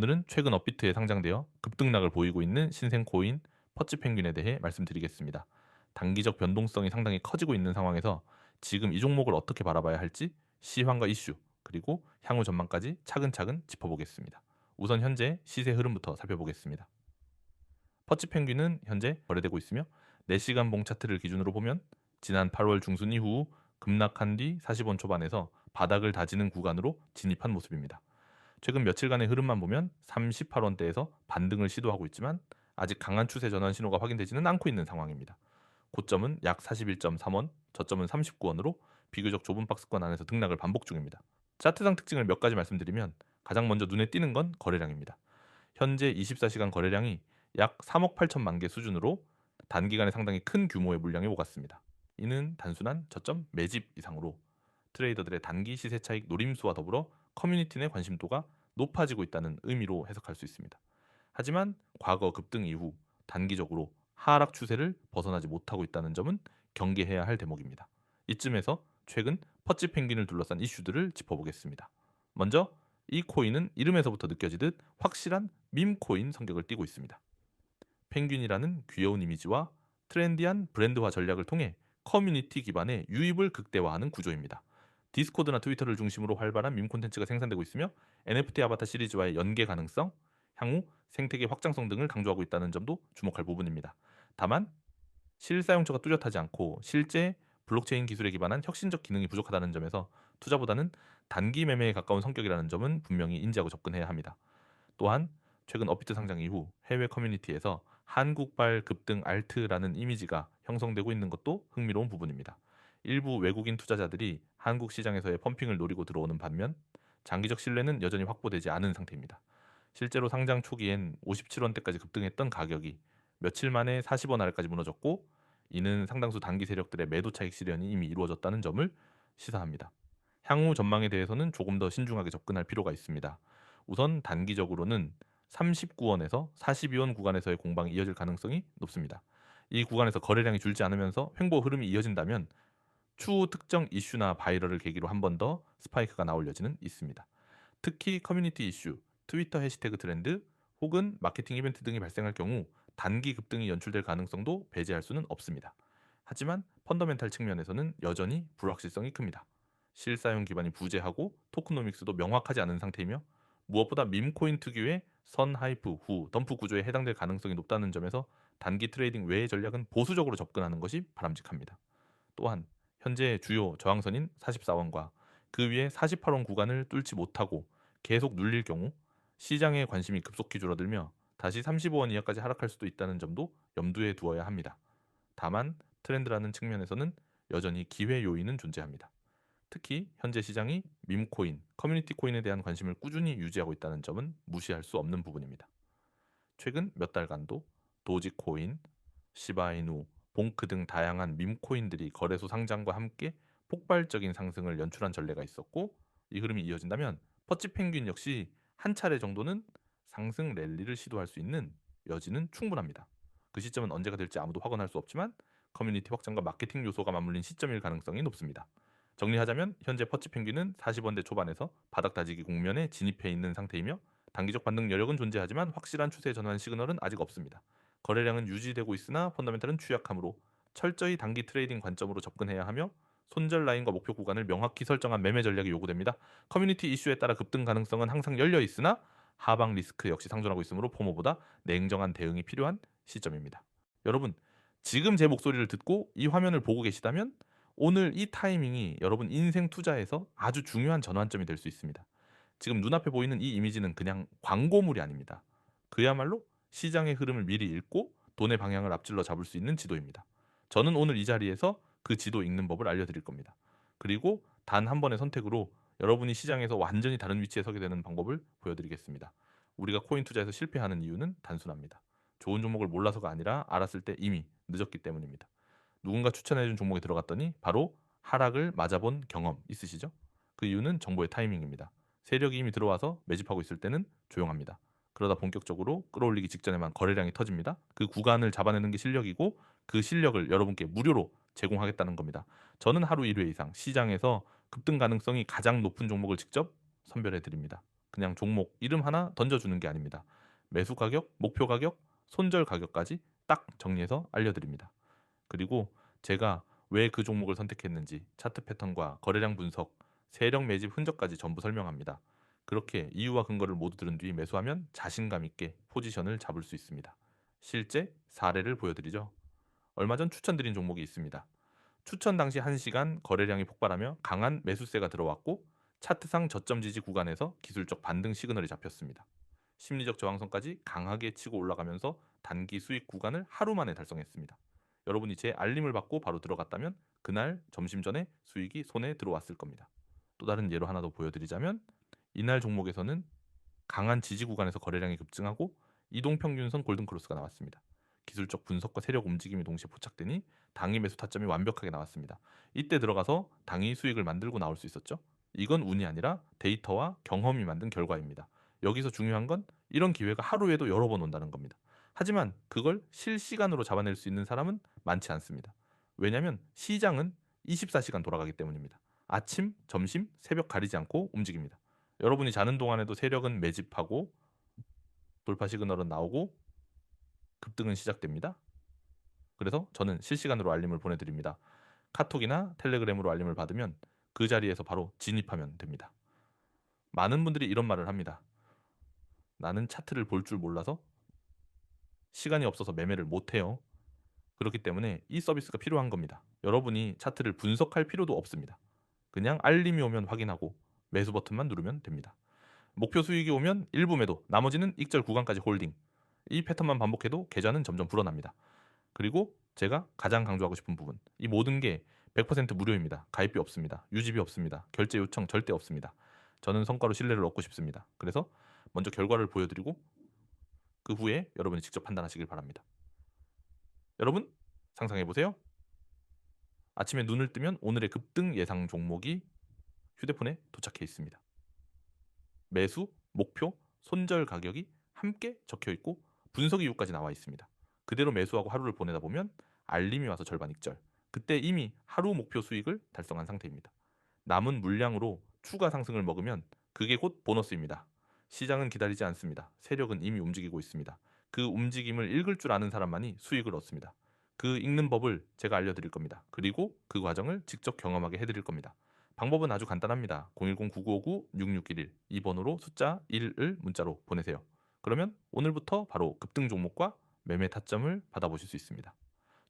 오늘은 최근 업비트에 상장되어 급등락을 보이고 있는 신생 코인 퍼치펭귄에 대해 말씀드리겠습니다. 단기적 변동성이 상당히 커지고 있는 상황에서 지금 이 종목을 어떻게 바라봐야 할지 시황과 이슈 그리고 향후 전망까지 차근차근 짚어보겠습니다. 우선 현재 시세 흐름부터 살펴보겠습니다. 퍼치펭귄은 현재 거래되고 있으며 4시간 봉 차트를 기준으로 보면 지난 8월 중순 이후 급락한 뒤 40원 초반에서 바닥을 다지는 구간으로 진입한 모습입니다. 최근 며칠간의 흐름만 보면 38원대에서 반등을 시도하고 있지만 아직 강한 추세 전환 신호가 확인되지는 않고 있는 상황입니다. 고점은 약 41.3원, 저점은 39원으로 비교적 좁은 박스권 안에서 등락을 반복 중입니다. 차트상 특징을 몇 가지 말씀드리면 가장 먼저 눈에 띄는 건 거래량입니다. 현재 24시간 거래량이 약 3억 8천만 개 수준으로 단기간에 상당히 큰 규모의 물량이 오갔습니다. 이는 단순한 저점 매집 이상으로 트레이더들의 단기 시세 차익 노림수와 더불어 커뮤니티 내 관심도가 높아지고 있다는 의미로 해석할 수 있습니다. 하지만 과거 급등 이후 단기적으로 하락 추세를 벗어나지 못하고 있다는 점은 경계해야 할 대목입니다. 이쯤에서 최근 퍼치 펭귄을 둘러싼 이슈들을 짚어보겠습니다. 먼저 이 코인은 이름에서부터 느껴지듯 확실한 밈코인 성격을 띠고 있습니다. 펭귄이라는 귀여운 이미지와 트렌디한 브랜드화 전략을 통해 커뮤니티 기반의 유입을 극대화하는 구조입니다. 디스코드나 트위터를 중심으로 활발한 밈 콘텐츠가 생산되고 있으며 NFT 아바타 시리즈와의 연계 가능성, 향후 생태계 확장성 등을 강조하고 있다는 점도 주목할 부분입니다. 다만 실사용처가 뚜렷하지 않고 실제 블록체인 기술에 기반한 혁신적 기능이 부족하다는 점에서 투자보다는 단기 매매에 가까운 성격이라는 점은 분명히 인지하고 접근해야 합니다. 또한 최근 업비트 상장 이후 해외 커뮤니티에서 한국발 급등 알트라는 이미지가 형성되고 있는 것도 흥미로운 부분입니다. 일부 외국인 투자자들이 한국 시장에서의 펌핑을 노리고 들어오는 반면 장기적 신뢰는 여전히 확보되지 않은 상태입니다. 실제로 상장 초기엔 57원대까지 급등했던 가격이 며칠 만에 40원 아래까지 무너졌고 이는 상당수 단기 세력들의 매도 차익 실현이 이미 이루어졌다는 점을 시사합니다. 향후 전망에 대해서는 조금 더 신중하게 접근할 필요가 있습니다. 우선 단기적으로는 39원에서 42원 구간에서의 공방이 이어질 가능성이 높습니다. 이 구간에서 거래량이 줄지 않으면서 횡보 흐름이 이어진다면 추후 특정 이슈나 바이럴을 계기로 한 번 더 스파이크가 나올 여지는 있습니다. 특히 커뮤니티 이슈, 트위터 해시태그 트렌드 혹은 마케팅 이벤트 등이 발생할 경우 단기 급등이 연출될 가능성도 배제할 수는 없습니다. 하지만 펀더멘탈 측면에서는 여전히 불확실성이 큽니다. 실사용 기반이 부재하고 토크노믹스도 명확하지 않은 상태이며 무엇보다 밈코인 특유의 선 하이프 후 덤프 구조에 해당될 가능성이 높다는 점에서 단기 트레이딩 외의 전략은 보수적으로 접근하는 것이 바람직합니다. 또한 현재 주요 저항선인 44원과 그 위에 48원 구간을 뚫지 못하고 계속 눌릴 경우 시장의 관심이 급속히 줄어들며 다시 35원 이하까지 하락할 수도 있다는 점도 염두에 두어야 합니다. 다만 트렌드라는 측면에서는 여전히 기회 요인은 존재합니다. 특히 현재 시장이 밈코인, 커뮤니티 코인에 대한 관심을 꾸준히 유지하고 있다는 점은 무시할 수 없는 부분입니다. 최근 몇 달간도 도지코인, 시바이누, 봉크 등 다양한 밈코인들이 거래소 상장과 함께 폭발적인 상승을 연출한 전례가 있었고 이 흐름이 이어진다면 퍼치펭귄 역시 한 차례 정도는 상승 랠리를 시도할 수 있는 여지는 충분합니다. 그 시점은 언제가 될지 아무도 확언할 수 없지만 커뮤니티 확장과 마케팅 요소가 맞물린 시점일 가능성이 높습니다. 정리하자면 현재 퍼치펭귄은 40원대 초반에서 바닥 다지기 국면에 진입해 있는 상태이며 단기적 반등 여력은 존재하지만 확실한 추세 전환 시그널은 아직 없습니다. 거래량은 유지되고 있으나 펀더멘탈은 취약하므로 철저히 단기 트레이딩 관점으로 접근해야 하며 손절 라인과 목표 구간을 명확히 설정한 매매 전략이 요구됩니다. 커뮤니티 이슈에 따라 급등 가능성은 항상 열려 있으나 하방 리스크 역시 상존하고 있으므로 포모보다 냉정한 대응이 필요한 시점입니다. 여러분, 지금 제 목소리를 듣고 이 화면을 보고 계시다면 오늘 이 타이밍이 여러분 인생 투자에서 아주 중요한 전환점이 될 수 있습니다. 지금 눈앞에 보이는 이 이미지는 그냥 광고물이 아닙니다. 그야말로 시장의 흐름을 미리 읽고 돈의 방향을 앞질러 잡을 수 있는 지도입니다. 저는 오늘 이 자리에서 그 지도 읽는 법을 알려드릴 겁니다. 그리고 단 한 번의 선택으로 여러분이 시장에서 완전히 다른 위치에 서게 되는 방법을 보여드리겠습니다. 우리가 코인 투자에서 실패하는 이유는 단순합니다. 좋은 종목을 몰라서가 아니라 알았을 때 이미 늦었기 때문입니다. 누군가 추천해준 종목에 들어갔더니 바로 하락을 맞아본 경험 있으시죠? 그 이유는 정보의 타이밍입니다. 세력이 이미 들어와서 매집하고 있을 때는 조용합니다. 그러다 본격적으로 끌어올리기 직전에만 거래량이 터집니다. 그 구간을 잡아내는 게 실력이고 그 실력을 여러분께 무료로 제공하겠다는 겁니다. 저는 하루 1회 이상 시장에서 급등 가능성이 가장 높은 종목을 직접 선별해 드립니다. 그냥 종목 이름 하나 던져주는 게 아닙니다. 매수 가격, 목표 가격, 손절 가격까지 딱 정리해서 알려드립니다. 그리고 제가 왜 그 종목을 선택했는지 차트 패턴과 거래량 분석, 세력 매집 흔적까지 전부 설명합니다. 그렇게 이유와 근거를 모두 들은 뒤 매수하면 자신감 있게 포지션을 잡을 수 있습니다. 실제 사례를 보여드리죠. 얼마 전 추천드린 종목이 있습니다. 추천 당시 1시간 거래량이 폭발하며 강한 매수세가 들어왔고 차트상 저점 지지 구간에서 기술적 반등 시그널이 잡혔습니다. 심리적 저항선까지 강하게 치고 올라가면서 단기 수익 구간을 하루 만에 달성했습니다. 여러분이 제 알림을 받고 바로 들어갔다면 그날 점심 전에 수익이 손에 들어왔을 겁니다. 또 다른 예로 하나 더 보여드리자면 이날 종목에서는 강한 지지 구간에서 거래량이 급증하고 이동평균선 골든크로스가 나왔습니다. 기술적 분석과 세력 움직임이 동시에 포착되니 당일 매수 타점이 완벽하게 나왔습니다. 이때 들어가서 당일 수익을 만들고 나올 수 있었죠. 이건 운이 아니라 데이터와 경험이 만든 결과입니다. 여기서 중요한 건 이런 기회가 하루에도 여러 번 온다는 겁니다. 하지만 그걸 실시간으로 잡아낼 수 있는 사람은 많지 않습니다. 왜냐하면 시장은 24시간 돌아가기 때문입니다. 아침, 점심, 새벽 가리지 않고 움직입니다. 여러분이 자는 동안에도 세력은 매집하고 돌파 시그널은 나오고 급등은 시작됩니다. 그래서 저는 실시간으로 알림을 보내드립니다. 카톡이나 텔레그램으로 알림을 받으면 그 자리에서 바로 진입하면 됩니다. 많은 분들이 이런 말을 합니다. 나는 차트를 볼 줄 몰라서 시간이 없어서 매매를 못해요. 그렇기 때문에 이 서비스가 필요한 겁니다. 여러분이 차트를 분석할 필요도 없습니다. 그냥 알림이 오면 확인하고 매수 버튼만 누르면 됩니다. 목표 수익이 오면 일부 매도, 나머지는 익절 구간까지 홀딩. 이 패턴만 반복해도 계좌는 점점 불어납니다. 그리고 제가 가장 강조하고 싶은 부분, 이 모든 게 100% 무료입니다. 가입비 없습니다. 유지비 없습니다. 결제 요청 절대 없습니다. 저는 성과로 신뢰를 얻고 싶습니다. 그래서 먼저 결과를 보여드리고 그 후에 여러분이 직접 판단하시길 바랍니다. 여러분 상상해 보세요. 아침에 눈을 뜨면 오늘의 급등 예상 종목이 휴대폰에 도착해 있습니다. 매수, 목표, 손절 가격이 함께 적혀 있고 분석 이유까지 나와 있습니다. 그대로 매수하고 하루를 보내다 보면 알림이 와서 절반 익절. 그때 이미 하루 목표 수익을 달성한 상태입니다. 남은 물량으로 추가 상승을 먹으면 그게 곧 보너스입니다. 시장은 기다리지 않습니다. 세력은 이미 움직이고 있습니다. 그 움직임을 읽을 줄 아는 사람만이 수익을 얻습니다. 그 읽는 법을 제가 알려드릴 겁니다. 그리고 그 과정을 직접 경험하게 해드릴 겁니다. 방법은 아주 간단합니다. 010-9959-6611 이 번호로 숫자 1을 문자로 보내세요. 그러면 오늘부터 바로 급등 종목과 매매 타점을 받아보실 수 있습니다.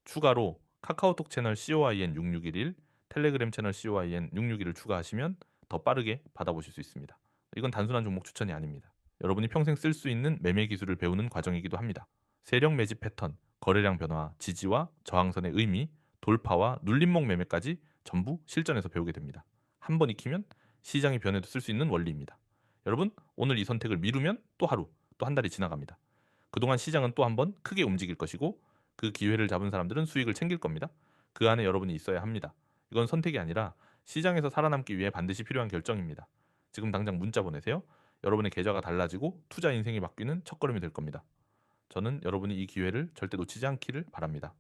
추가로 카카오톡 채널 COIN6611, 텔레그램 채널 COIN661을 추가하시면 더 빠르게 받아보실 수 있습니다. 이건 단순한 종목 추천이 아닙니다. 여러분이 평생 쓸 수 있는 매매 기술을 배우는 과정이기도 합니다. 세력 매집 패턴, 거래량 변화, 지지와 저항선의 의미, 돌파와 눌림목 매매까지 전부 실전에서 배우게 됩니다. 한 번 익히면 시장이 변해도 쓸 수 있는 원리입니다. 여러분, 오늘 이 선택을 미루면 또 하루, 또 한 달이 지나갑니다. 그동안 시장은 또 한 번 크게 움직일 것이고 그 기회를 잡은 사람들은 수익을 챙길 겁니다. 그 안에 여러분이 있어야 합니다. 이건 선택이 아니라 시장에서 살아남기 위해 반드시 필요한 결정입니다. 지금 당장 문자 보내세요. 여러분의 계좌가 달라지고 투자 인생이 바뀌는 첫걸음이 될 겁니다. 저는 여러분이 이 기회를 절대 놓치지 않기를 바랍니다.